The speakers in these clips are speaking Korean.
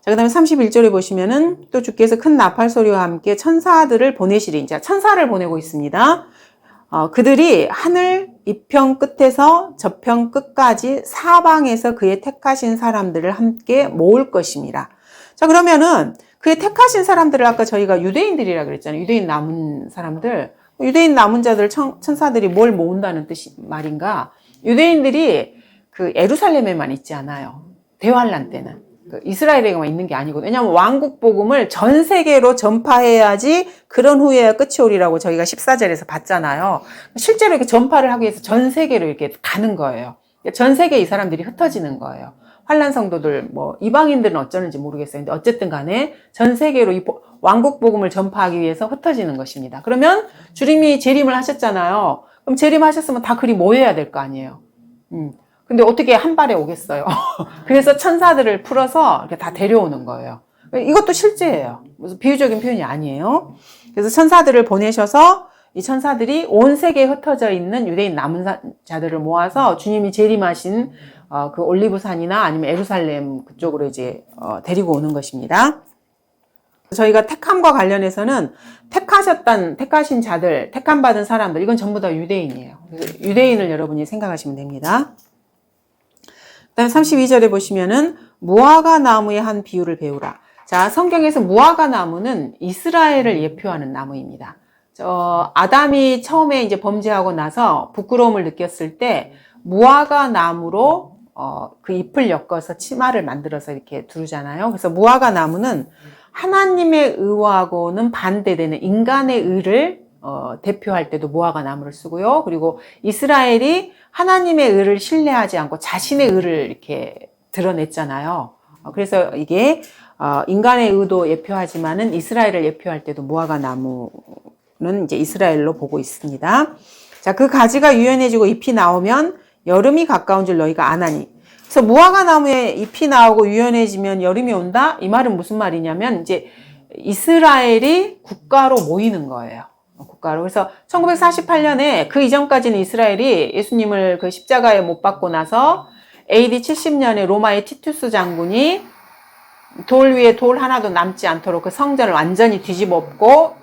자, 그 다음에 31절에 보시면은 또 주께서 큰 나팔 소리와 함께 천사들을 보내시리. 이제 천사를 보내고 있습니다. 그들이 하늘 이편 끝에서 저편 끝까지 사방에서 그의 택하신 사람들을 함께 모을 것입니다. 자, 그러면은 그의 택하신 사람들을 아까 저희가 유대인들이라 그랬잖아요. 유대인 남은 사람들. 유대인 남은 자들 천사들이 뭘 모은다는 뜻이 말인가? 유대인들이 그 예루살렘에만 있지 않아요. 대환란 때는. 이스라엘에만 있는 게 아니거든요. 왜냐하면 왕국 복음을 전 세계로 전파해야지 그런 후에야 끝이 오리라고 저희가 14절에서 봤잖아요. 실제로 이렇게 전파를 하기 위해서 전 세계로 이렇게 가는 거예요. 전 세계에 이 사람들이 흩어지는 거예요. 환란 성도들, 뭐 이방인들은 어쩌는지 모르겠어요. 근데 어쨌든 간에 전 세계로 이 왕국 복음을 전파하기 위해서 흩어지는 것입니다. 그러면 주님이 재림을 하셨잖아요. 그럼 재림하셨으면 다 그리 모여야 될 거 아니에요. 근데 어떻게 한 발에 오겠어요? 그래서 천사들을 풀어서 이렇게 다 데려오는 거예요. 이것도 실제예요. 무슨 비유적인 표현이 아니에요. 그래서 천사들을 보내셔서 이 천사들이 온 세계에 흩어져 있는 유대인 남은 자들을 모아서 주님이 재림하신 그 올리브산이나 아니면 예루살렘 그쪽으로 이제 데리고 오는 것입니다. 저희가 택함과 관련해서는 택하신 자들, 택함받은 사람들, 이건 전부 다 유대인이에요. 그래서 유대인을 여러분이 생각하시면 됩니다. 그다음에 32절에 보시면은 무화과 나무의 한 비유를 배우라. 자, 성경에서 무화과 나무는 이스라엘을 예표하는 나무입니다. 아담이 처음에 이제 범죄하고 나서 부끄러움을 느꼈을 때 무화과 나무로 그 잎을 엮어서 치마를 만들어서 이렇게 두르잖아요. 그래서 무화과 나무는 하나님의 의하고는 반대되는 인간의 의를 대표할 때도 무화과 나무를 쓰고요. 그리고 이스라엘이 하나님의 의를 신뢰하지 않고 자신의 의를 이렇게 드러냈잖아요. 그래서 이게 인간의 의도 예표하지만은 이스라엘을 예표할 때도 무화과 나무는 이제 이스라엘로 보고 있습니다. 자, 그 가지가 유연해지고 잎이 나오면 여름이 가까운 줄 너희가 아나니. 그래서 무화과 나무에 잎이 나오고 유연해지면 여름이 온다? 이 말은 무슨 말이냐면 이제 이스라엘이 국가로 모이는 거예요. 국가로. 그래서 1948년에 그 이전까지는 이스라엘이 예수님을 그 십자가에 못 박고 나서 AD 70년에 로마의 티투스 장군이 돌 위에 돌 하나도 남지 않도록 그 성전을 완전히 뒤집어 엎고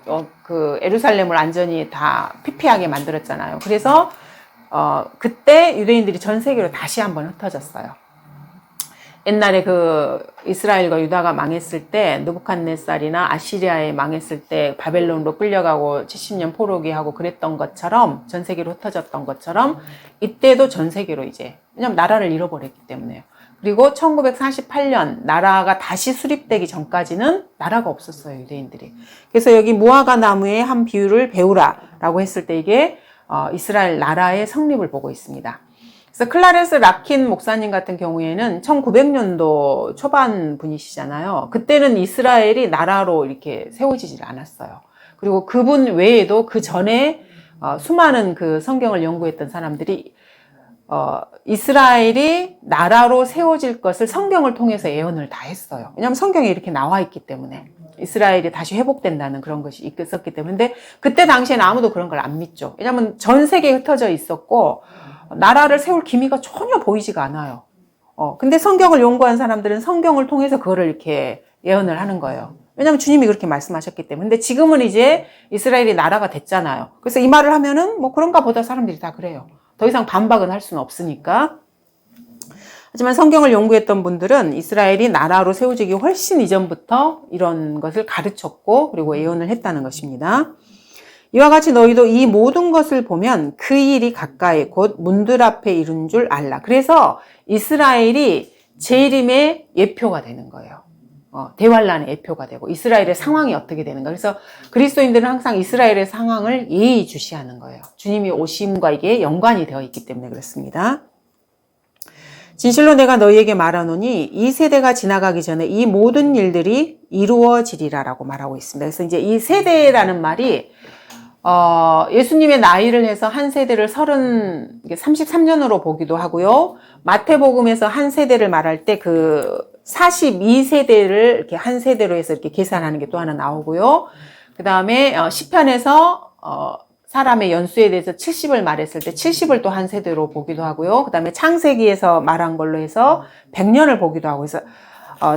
그 예루살렘을 완전히 다 피폐하게 만들었잖아요. 그래서 그때 유대인들이 전 세계로 다시 한번 흩어졌어요. 옛날에 그 이스라엘과 유다가 망했을 때 느부갓네살이나 아시리아에 망했을 때 바벨론으로 끌려가고 70년 포로기 하고 그랬던 것처럼 전 세계로 흩어졌던 것처럼 이때도 전 세계로 이제 왜냐면 나라를 잃어버렸기 때문에요. 그리고 1948년 나라가 다시 수립되기 전까지는 나라가 없었어요, 유대인들이. 그래서 여기 무화과 나무의 한 비유를 배우라라고 했을 때 이게 이스라엘 나라의 성립을 보고 있습니다. 그래서 클라렌스 라킨 목사님 같은 경우에는 1900년도 초반 분이시잖아요. 그때는 이스라엘이 나라로 이렇게 세워지질 않았어요. 그리고 그분 외에도 그 전에 수많은 그 성경을 연구했던 사람들이 이스라엘이 나라로 세워질 것을 성경을 통해서 예언을 다 했어요. 왜냐하면 성경에 이렇게 나와 있기 때문에 이스라엘이 다시 회복된다는 그런 것이 있었기 때문에. 근데 그때 당시에는 아무도 그런 걸 안 믿죠. 왜냐하면 전 세계에 흩어져 있었고 나라를 세울 기미가 전혀 보이지가 않아요. 근데 성경을 연구한 사람들은 성경을 통해서 그거를 이렇게 예언을 하는 거예요. 왜냐하면 주님이 그렇게 말씀하셨기 때문에. 근데 지금은 이제 이스라엘이 나라가 됐잖아요. 그래서 이 말을 하면은 뭐 그런가 보다 사람들이 다 그래요. 더 이상 반박은 할 수는 없으니까. 하지만 성경을 연구했던 분들은 이스라엘이 나라로 세워지기 훨씬 이전부터 이런 것을 가르쳤고 그리고 예언을 했다는 것입니다. 이와 같이 너희도 이 모든 것을 보면 그 일이 가까이 곧 문들 앞에 이른 줄 알라. 그래서 이스라엘이 재림의 예표가 되는 거예요. 대환란의 예표가 되고 이스라엘의 상황이 어떻게 되는가. 그래서 그리스도인들은 항상 이스라엘의 상황을 예의주시하는 거예요. 주님이 오심과 이게 연관이 되어 있기 때문에 그렇습니다. 진실로 내가 너희에게 말하노니 이 세대가 지나가기 전에 이 모든 일들이 이루어지리라라고 말하고 있습니다. 그래서 이제 이 세대라는 말이 예수님의 나이를 해서 한 세대를 33년으로 보기도 하고요. 마태복음에서 한 세대를 말할 때 그 42세대를 이렇게 한 세대로 해서 이렇게 계산하는 게 또 하나 나오고요. 그 다음에 시편에서 사람의 연수에 대해서 70을 말했을 때 70을 또 한 세대로 보기도 하고요. 그 다음에 창세기에서 말한 걸로 해서 100년을 보기도 하고. 그래서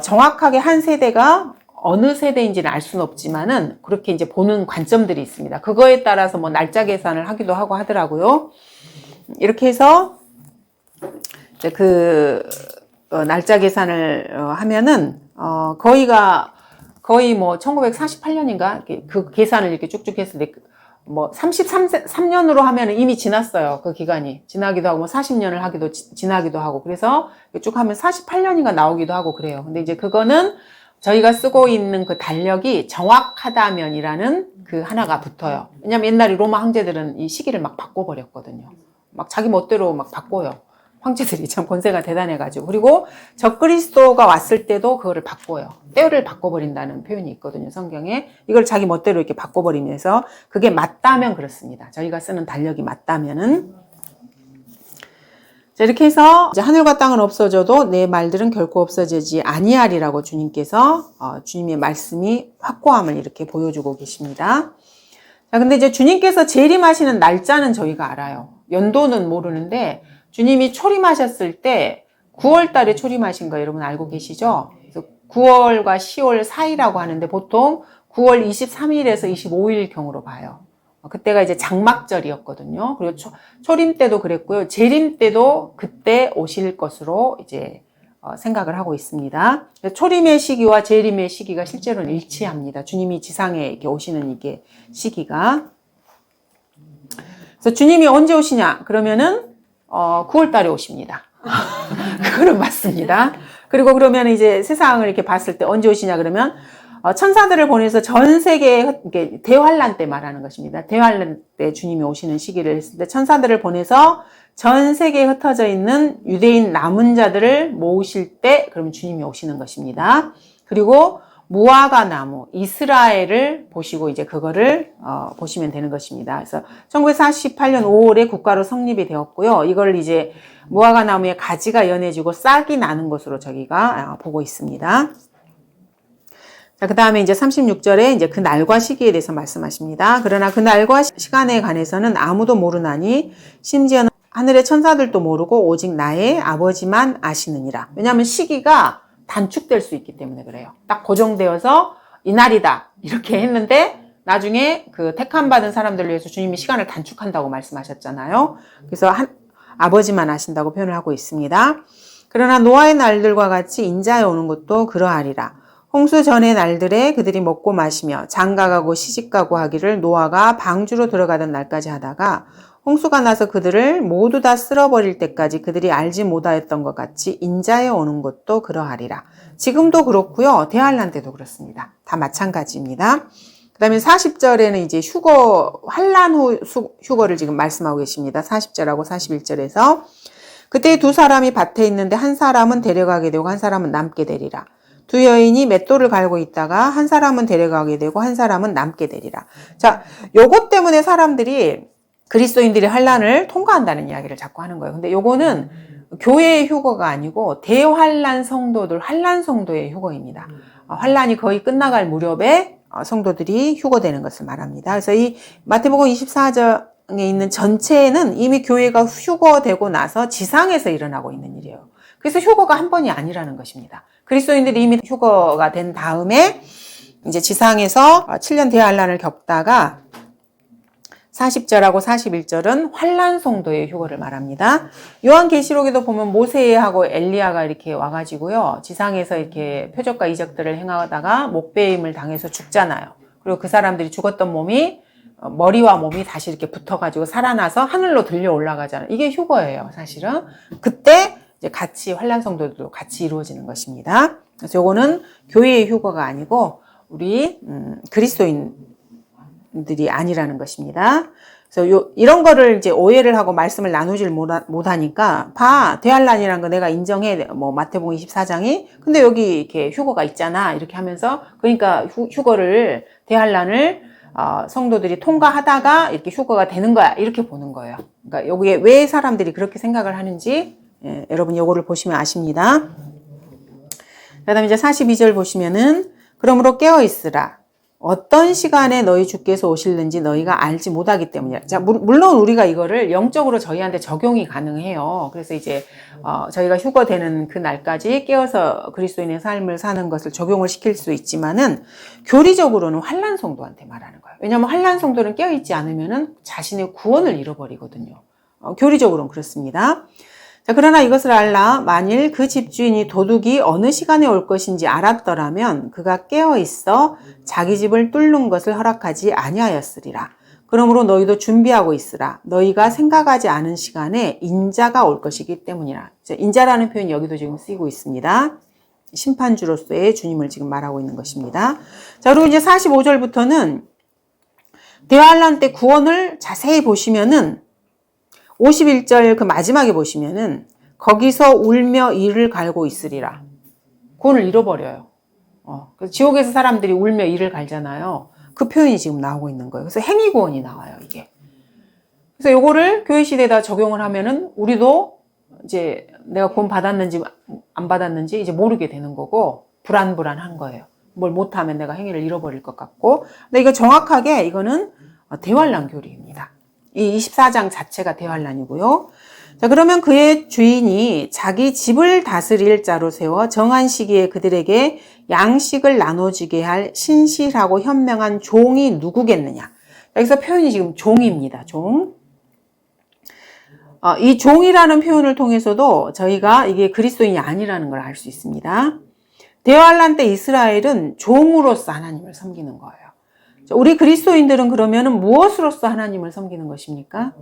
정확하게 한 세대가 어느 세대인지는 알 수는 없지만은 그렇게 이제 보는 관점들이 있습니다. 그거에 따라서 뭐 날짜 계산을 하기도 하고 하더라고요. 이렇게 해서 이제 날짜 계산을 하면은 거의 뭐 1948년인가 그 계산을 이렇게 쭉쭉 했을 때 뭐 33년으로 하면은 이미 지났어요. 그 기간이 지나기도 하고 뭐 40년을 지나기도 하고 그래서 쭉 하면 48년인가 나오기도 하고 그래요. 근데 이제 그거는 저희가 쓰고 있는 그 달력이 정확하다면이라는 그 하나가 붙어요. 왜냐면 옛날에 로마 황제들은 이 시기를 막 바꿔버렸거든요. 막 자기 멋대로 막 바꿔요. 황제들이 참 권세가 대단해가지고. 그리고 적그리스도가 왔을 때도 그거를 바꿔요. 때를 바꿔버린다는 표현이 있거든요, 성경에. 이걸 자기 멋대로 이렇게 바꿔버리면서 그게 맞다면 그렇습니다. 저희가 쓰는 달력이 맞다면은. 자, 이렇게 해서 이제 하늘과 땅은 없어져도 내 말들은 결코 없어지지 아니하리라고 주님께서 주님의 말씀이 확고함을 이렇게 보여주고 계십니다. 자, 근데 이제 주님께서 재림하시는 날짜는 저희가 알아요. 연도는 모르는데 주님이 초림하셨을 때 9월 달에 초림하신 거 여러분 알고 계시죠? 그래서 9월과 10월 사이라고 하는데 보통 9월 23일에서 25일 경으로 봐요. 그때가 이제 장막절이었거든요. 그리고 초림 때도 그랬고요. 재림 때도 그때 오실 것으로 이제 생각을 하고 있습니다. 초림의 시기와 재림의 시기가 실제로는 일치합니다. 주님이 지상에 이렇게 오시는 이게 시기가. 그래서 주님이 언제 오시냐? 그러면은 9월 달에 오십니다. 그거는 맞습니다. 그리고 그러면 이제 세상을 이렇게 봤을 때 언제 오시냐 그러면 천사들을 보내서 전 세계에 대환란 때 말하는 것입니다. 대환란 때 주님이 오시는 시기를 했을 때 천사들을 보내서 전 세계에 흩어져 있는 유대인 남은 자들을 모으실 때 그러면 주님이 오시는 것입니다. 그리고 무화과 나무 이스라엘을 보시고 이제 그거를 보시면 되는 것입니다. 그래서 1948년 5월에 국가로 성립이 되었고요. 이걸 이제 무화과 나무의 가지가 연해지고 싹이 나는 것으로 저희가 보고 있습니다. 자, 그 다음에 이제 36절에 이제 그 날과 시기에 대해서 말씀하십니다. 그러나 그 날과 시간에 관해서는 아무도 모르나니 심지어는 하늘의 천사들도 모르고 오직 나의 아버지만 아시느니라. 왜냐하면 시기가 단축될 수 있기 때문에 그래요. 딱 고정되어서 이날이다 이렇게 했는데 나중에 그 택함 받은 사람들을 위해서 주님이 시간을 단축한다고 말씀하셨잖아요. 그래서 아버지만 아신다고 표현을 하고 있습니다. 그러나 노아의 날들과 같이 인자에 오는 것도 그러하리라. 홍수 전의 날들에 그들이 먹고 마시며 장가가고 시집가고 하기를 노아가 방주로 들어가던 날까지 하다가 홍수가 나서 그들을 모두 다 쓸어버릴 때까지 그들이 알지 못하였던 것 같이 인자에 오는 것도 그러하리라. 지금도 그렇고요. 대환란 때도 그렇습니다. 다 마찬가지입니다. 그 다음에 40절에는 이제 환란 후 휴거를 지금 말씀하고 계십니다. 40절하고 41절에서 그때 두 사람이 밭에 있는데 한 사람은 데려가게 되고 한 사람은 남게 되리라. 두 여인이 맷돌을 갈고 있다가 한 사람은 데려가게 되고 한 사람은 남게 되리라. 자, 요것 때문에 사람들이 그리스도인들이 환란을 통과한다는 이야기를 자꾸 하는 거예요. 근데 요거는 교회의 휴거가 아니고 대환란 성도들, 환란 성도의 휴거입니다. 환란이 거의 끝나갈 무렵에 성도들이 휴거되는 것을 말합니다. 그래서 이 마태복음 24장에 있는 전체는 이미 교회가 휴거되고 나서 지상에서 일어나고 있는 일이에요. 그래서 휴거가 한 번이 아니라는 것입니다. 그리스도인들이 이미 휴거가 된 다음에 이제 지상에서 7년 대환란을 겪다가 40절하고 41절은 환란 성도의 휴거를 말합니다. 요한계시록에도 보면 모세하고 엘리야가 이렇게 와가지고요. 지상에서 이렇게 표적과 이적들을 행하다가 목베임을 당해서 죽잖아요. 그리고 그 사람들이 죽었던 몸이 머리와 몸이 다시 이렇게 붙어가지고 살아나서 하늘로 들려 올라가잖아요. 이게 휴거예요, 사실은. 그때 이제 같이 환란 성도들도 같이 이루어지는 것입니다. 그래서 요거는 교회의 휴거가 아니고 우리 그리스도인들이 아니라는 것입니다. 그래서 이런 거를 이제 오해를 하고 말씀을 나누질 못하니까 대환란이라는 거 내가 인정해. 마태복음 24장이 근데 여기 이렇게 휴거가 있잖아. 이렇게 하면서 그러니까 휴거를 대환란을 성도들이 통과하다가 이렇게 휴거가 되는 거야. 이렇게 보는 거예요. 그러니까 여기에 왜 사람들이 그렇게 생각을 하는지 여러분 요거를 보시면 아십니다. 그다음에 이제 42절 보시면은 그러므로 깨어 있으라. 어떤 시간에 너희 주께서 오실는지 너희가 알지 못하기 때문이라. 자, 물론 우리가 이거를 영적으로 저희한테 적용이 가능해요. 그래서 이제 저희가 휴거되는 그 날까지 깨어서 그리스도인의 삶을 사는 것을 적용을 시킬 수 있지만은 교리적으로는 환난 성도한테 말하는 거예요. 왜냐하면 환난 성도는 깨어있지 않으면은 자신의 구원을 잃어버리거든요. 교리적으로는 그렇습니다. 자, 그러나 이것을 알라. 만일 그 집주인이 도둑이 어느 시간에 올 것인지 알았더라면 그가 깨어 있어 자기 집을 뚫는 것을 허락하지 아니하였으리라. 그러므로 너희도 준비하고 있으라. 너희가 생각하지 않은 시간에 인자가 올 것이기 때문이라. 인자라는 표현이 여기도 지금 쓰이고 있습니다. 심판주로서의 주님을 지금 말하고 있는 것입니다. 자, 그리고 이제 45절부터는 대환란 때 구원을 자세히 보시면은 51절 그 마지막에 보시면은 거기서 울며 이를 갈고 있으리라. 구원을 잃어버려요. 그래서 지옥에서 사람들이 울며 이를 갈잖아요. 그 표현이 지금 나오고 있는 거예요. 그래서 행위구원이 나와요, 이게. 그래서 요거를 교회 시대에다 적용을 하면은 우리도 이제 내가 구원 받았는지 안 받았는지 이제 모르게 되는 거고 불안한 거예요. 뭘 못하면 내가 행위를 잃어버릴 것 같고. 근데 이거 정확하게 이거는 대환란 교리입니다. 이 24장 자체가 대환란이고요. 자, 그러면 그의 주인이 자기 집을 다스릴 자로 세워 정한 시기에 그들에게 양식을 나눠주게 할 신실하고 현명한 종이 누구겠느냐. 여기서 표현이 지금 종입니다. 종. 이 종이라는 표현을 통해서도 저희가 이게 그리스도인이 아니라는 걸 알 수 있습니다. 대환란 때 이스라엘은 종으로서 하나님을 섬기는 거예요. 우리 그리스도인들은 그러면은 무엇으로서 하나님을 섬기는 것입니까?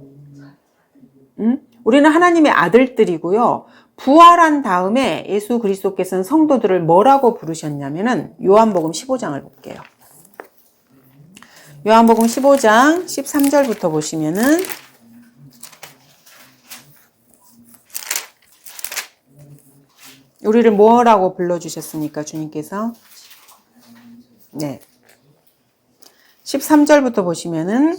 우리는 하나님의 아들들이고요. 부활한 다음에 예수 그리스도께서는 성도들을 뭐라고 부르셨냐면은 요한복음 15장을 볼게요. 요한복음 15장 13절부터 보시면은 우리를 뭐라고 불러주셨습니까? 주님께서. 네. 13절부터 보시면은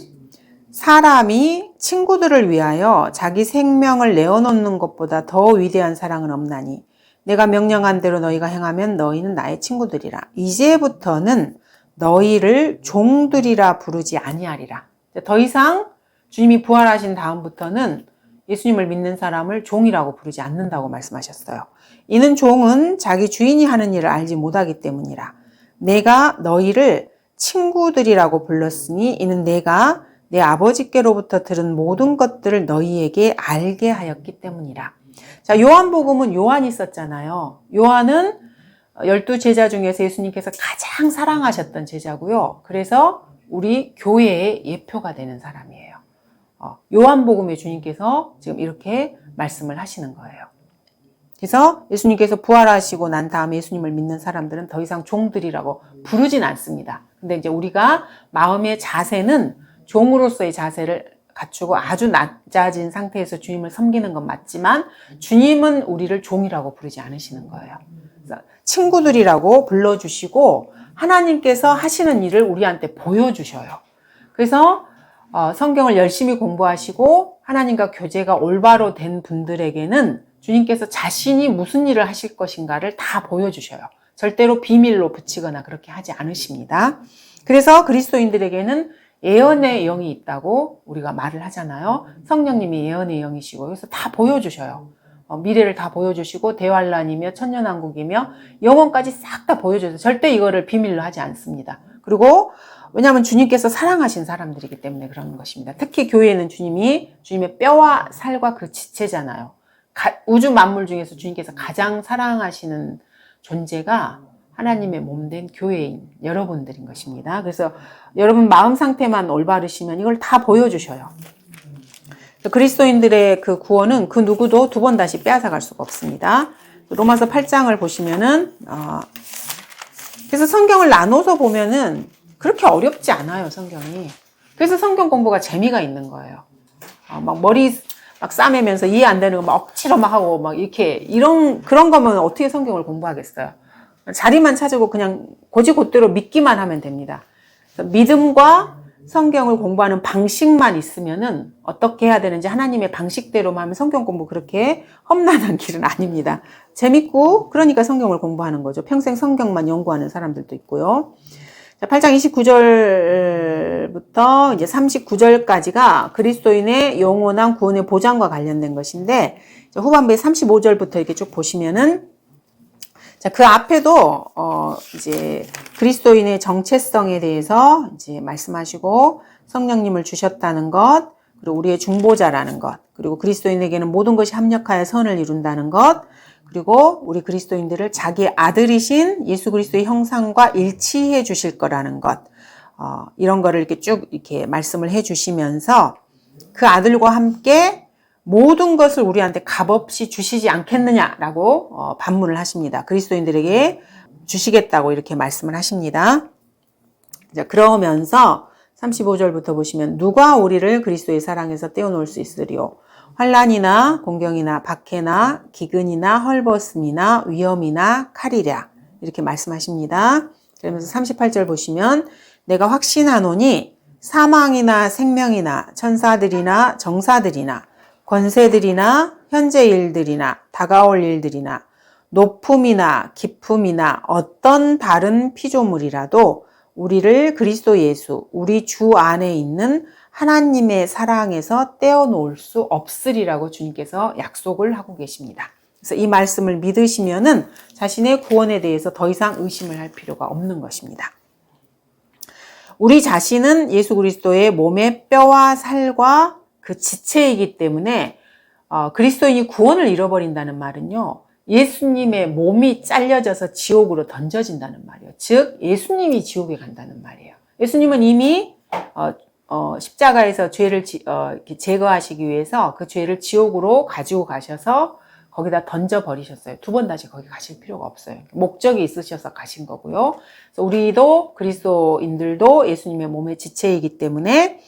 사람이 친구들을 위하여 자기 생명을 내어놓는 것보다 더 위대한 사랑은 없나니 내가 명령한 대로 너희가 행하면 너희는 나의 친구들이라. 이제부터는 너희를 종들이라 부르지 아니하리라. 더 이상 주님이 부활하신 다음부터는 예수님을 믿는 사람을 종이라고 부르지 않는다고 말씀하셨어요. 이는 종은 자기 주인이 하는 일을 알지 못하기 때문이라. 내가 너희를 친구들이라고 불렀으니 이는 내가 내 아버지께로부터 들은 모든 것들을 너희에게 알게 하였기 때문이라. 자, 요한복음은 요한이 썼잖아요. 요한은 12제자 중에서 예수님께서 가장 사랑하셨던 제자고요. 그래서 우리 교회의 예표가 되는 사람이에요. 요한복음의 주님께서 지금 이렇게 말씀을 하시는 거예요. 그래서 예수님께서 부활하시고 난 다음에 예수님을 믿는 사람들은 더 이상 종들이라고 부르진 않습니다. 근데 이제 우리가 마음의 자세는 종으로서의 자세를 갖추고 아주 낮아진 상태에서 주님을 섬기는 건 맞지만 주님은 우리를 종이라고 부르지 않으시는 거예요. 그래서 친구들이라고 불러주시고 하나님께서 하시는 일을 우리한테 보여주셔요. 그래서 성경을 열심히 공부하시고 하나님과 교제가 올바로 된 분들에게는 주님께서 자신이 무슨 일을 하실 것인가를 다 보여주셔요. 절대로 비밀로 붙이거나 그렇게 하지 않으십니다. 그래서 그리스도인들에게는 예언의 영이 있다고 우리가 말을 하잖아요. 성령님이 예언의 영이시고 그래서 다 보여주셔요. 미래를 다 보여주시고 대환란이며 천년왕국이며 영원까지 싹 다 보여줘서 절대 이거를 비밀로 하지 않습니다. 그리고 왜냐하면 주님께서 사랑하신 사람들이기 때문에 그러는 것입니다. 특히 교회는 주님이 주님의 뼈와 살과 그 지체잖아요. 우주 만물 중에서 주님께서 가장 사랑하시는 존재가 하나님의 몸된 교회인 여러분들인 것입니다. 그래서 여러분 마음 상태만 올바르시면 이걸 다 보여주셔요. 그리스도인들의 그 구원은 그 누구도 두 번 다시 빼앗아갈 수가 없습니다. 로마서 8장을 보시면은 그래서 성경을 나눠서 보면은 그렇게 어렵지 않아요, 성경이. 그래서 성경 공부가 재미가 있는 거예요. 막 머리 막 싸매면서 이해 안 되는 거 막 억지로 막 하고 막 이렇게 그런 거면 어떻게 성경을 공부하겠어요? 자리만 찾고 그냥 곧대로 믿기만 하면 됩니다. 믿음과 성경을 공부하는 방식만 있으면은 어떻게 해야 되는지 하나님의 방식대로만 하면 성경 공부 그렇게 험난한 길은 아닙니다. 재밌고 그러니까 성경을 공부하는 거죠. 평생 성경만 연구하는 사람들도 있고요. 8장 29절부터 이제 39절까지가 그리스도인의 영원한 구원의 보장과 관련된 것인데, 후반부에 35절부터 이렇게 쭉 보시면은, 자, 그 앞에도, 이제 그리스도인의 정체성에 대해서 이제 말씀하시고, 성령님을 주셨다는 것, 그리고 우리의 중보자라는 것, 그리고 그리스도인에게는 모든 것이 합력하여 선을 이룬다는 것, 그리고 우리 그리스도인들을 자기 아들이신 예수 그리스도의 형상과 일치해 주실 거라는 것, 이런 거를 이렇게 쭉 이렇게 말씀을 해 주시면서 그 아들과 함께 모든 것을 우리한테 값없이 주시지 않겠느냐라고 반문을 하십니다. 그리스도인들에게 주시겠다고 이렇게 말씀을 하십니다. 자, 그러면서 35절부터 보시면 누가 우리를 그리스도의 사랑에서 떼어놓을 수 있으리요? 환난이나 공경이나 박해나 기근이나 헐벗음이나 위험이나 칼이랴 이렇게 말씀하십니다. 그러면서 38절 보시면 내가 확신하노니 사망이나 생명이나 천사들이나 정사들이나 권세들이나 현재 일들이나 다가올 일들이나 높음이나 깊음이나 어떤 다른 피조물이라도 우리를 그리스도 예수, 우리 주 안에 있는 하나님의 사랑에서 떼어놓을 수 없으리라고 주님께서 약속을 하고 계십니다. 그래서 이 말씀을 믿으시면은 자신의 구원에 대해서 더 이상 의심을 할 필요가 없는 것입니다. 우리 자신은 예수 그리스도의 몸의 뼈와 살과 그 지체이기 때문에 그리스도인이 구원을 잃어버린다는 말은요. 예수님의 몸이 잘려져서 지옥으로 던져진다는 말이에요. 즉 예수님이 지옥에 간다는 말이에요. 예수님은 이미 십자가에서 죄를 제거하시기 위해서 그 죄를 지옥으로 가지고 가셔서 거기다 던져버리셨어요. 두 번 다시 거기 가실 필요가 없어요. 목적이 있으셔서 가신 거고요. 그래서 우리도 그리스도인들도 예수님의 몸의 지체이기 때문에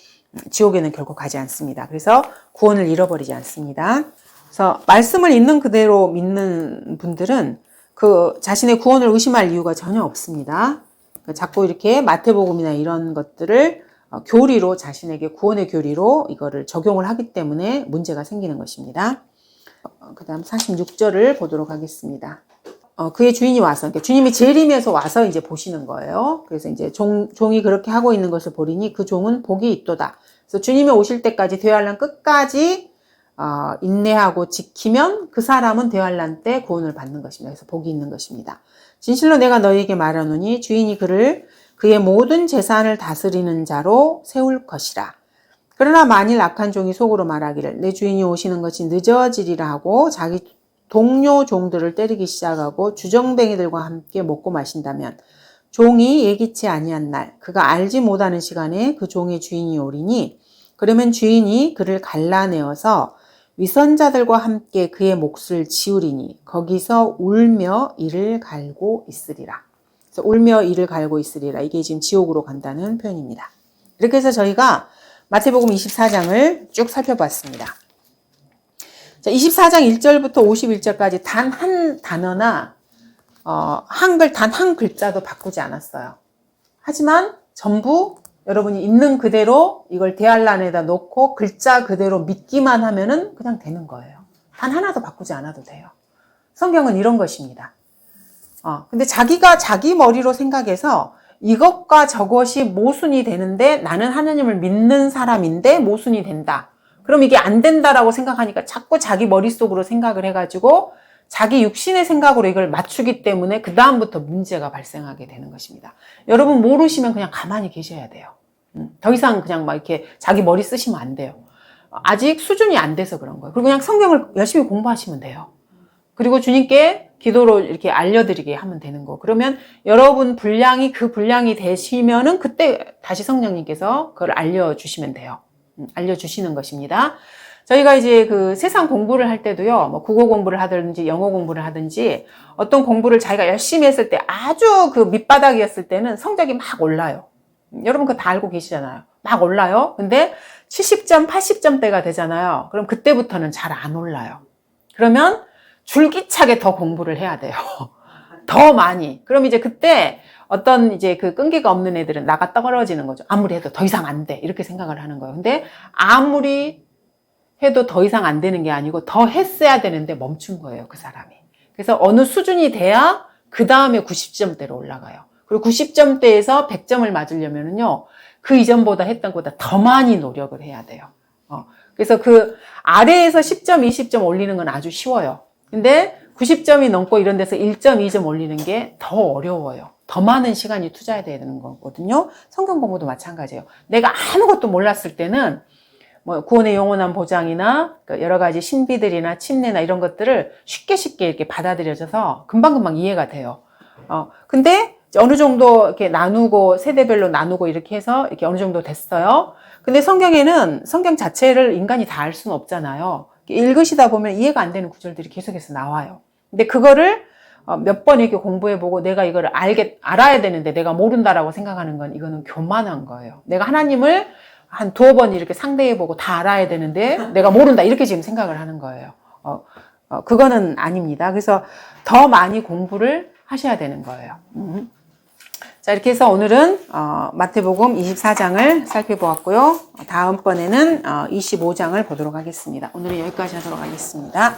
지옥에는 결코 가지 않습니다. 그래서 구원을 잃어버리지 않습니다. 그래서 말씀을 있는 그대로 믿는 분들은 그 자신의 구원을 의심할 이유가 전혀 없습니다. 자꾸 이렇게 마태복음이나 이런 것들을 교리로 자신에게 구원의 교리로 이거를 적용을 하기 때문에 문제가 생기는 것입니다. 그 다음 46절을 보도록 하겠습니다. 그의 주인이 와서, 그러니까 주님이 재림에서 와서 이제 보시는 거예요. 그래서 이제 종이 그렇게 하고 있는 것을 보리니 그 종은 복이 있도다. 그래서 주님이 오실 때까지 대환란 끝까지 인내하고 지키면 그 사람은 대환란 때 구원을 받는 것입니다. 그래서 복이 있는 것입니다. 진실로 내가 너희에게 말하노니 주인이 그를 그의 모든 재산을 다스리는 자로 세울 것이라. 그러나 만일 악한 종이 속으로 말하기를 내 주인이 오시는 것이 늦어지리라 하고 자기 동료 종들을 때리기 시작하고 주정뱅이들과 함께 먹고 마신다면 종이 예기치 아니한 날 그가 알지 못하는 시간에 그 종의 주인이 오리니 그러면 주인이 그를 갈라내어서 위선자들과 함께 그의 몫을 지우리니 거기서 울며 이를 갈고 있으리라. 그래서 울며 이를 갈고 있으리라. 이게 지금 지옥으로 간다는 표현입니다. 이렇게 해서 저희가 마태복음 24장을 쭉 살펴봤습니다. 자, 24장 1절부터 51절까지 단 한 단어나 한글 단 한 글자도 바꾸지 않았어요. 하지만 전부 여러분이 있는 그대로 이걸 대할란에다 놓고 글자 그대로 믿기만 하면은 그냥 되는 거예요. 단 하나도 바꾸지 않아도 돼요. 성경은 이런 것입니다. 근데 자기가 자기 머리로 생각해서 이것과 저것이 모순이 되는데 나는 하나님을 믿는 사람인데 모순이 된다. 그럼 이게 안 된다라고 생각하니까 자꾸 자기 머릿속으로 생각을 해가지고 자기 육신의 생각으로 이걸 맞추기 때문에 그 다음부터 문제가 발생하게 되는 것입니다. 여러분 모르시면 그냥 가만히 계셔야 돼요. 더 이상 그냥 막 이렇게 자기 머리 쓰시면 안 돼요. 아직 수준이 안 돼서 그런 거예요. 그리고 그냥 성경을 열심히 공부하시면 돼요. 그리고 주님께 기도로 이렇게 알려드리게 하면 되는 거. 그러면 여러분 분량이 그 분량이 되시면은 그때 다시 성령님께서 그걸 알려주시면 돼요. 알려주시는 것입니다. 저희가 이제 그 세상 공부를 할 때도요, 뭐 국어 공부를 하든지 영어 공부를 하든지 어떤 공부를 자기가 열심히 했을 때 아주 그 밑바닥이었을 때는 성적이 막 올라요. 여러분 그거 다 알고 계시잖아요. 막 올라요. 근데 70점, 80점대가 되잖아요. 그럼 그때부터는 잘 안 올라요. 그러면 줄기차게 더 공부를 해야 돼요. 더 많이. 그럼 이제 그때 어떤 이제 그 끈기가 없는 애들은 나가 떨어지는 거죠. 아무리 해도 더 이상 안 돼. 이렇게 생각을 하는 거예요. 근데 아무리 해도 더 이상 안 되는 게 아니고 더 했어야 되는데 멈춘 거예요. 그 사람이. 그래서 어느 수준이 돼야 그 다음에 90점대로 올라가요. 그리고 90점대에서 100점을 맞으려면은요, 그 이전보다 했던 것보다 더 많이 노력을 해야 돼요. 그래서 그 아래에서 10점, 20점 올리는 건 아주 쉬워요. 근데 90점이 넘고 이런 데서 1점, 2점 올리는 게 더 어려워요. 더 많은 시간이 투자해야 되는 거거든요. 성경 공부도 마찬가지예요. 내가 아무것도 몰랐을 때는 뭐 구원의 영원한 보장이나 여러 가지 신비들이나 침례나 이런 것들을 쉽게 이렇게 받아들여져서 금방금방 이해가 돼요. 근데 어느 정도 이렇게 나누고 세대별로 나누고 이렇게 해서 이렇게 어느 정도 됐어요. 근데 성경에는 성경 자체를 인간이 다 알 수는 없잖아요. 읽으시다 보면 이해가 안 되는 구절들이 계속해서 나와요. 근데 그거를 몇 번 이렇게 공부해보고 내가 이걸 알아야 되는데 내가 모른다라고 생각하는 건 이거는 교만한 거예요. 내가 하나님을 한 2번 이렇게 상대해보고 다 알아야 되는데 내가 모른다 이렇게 지금 생각을 하는 거예요. 그거는 아닙니다. 그래서 더 많이 공부를 하셔야 되는 거예요. 자, 이렇게 해서 오늘은 마태복음 24장을 살펴보았고요. 다음번에는 25장을 보도록 하겠습니다. 오늘은 여기까지 하도록 하겠습니다.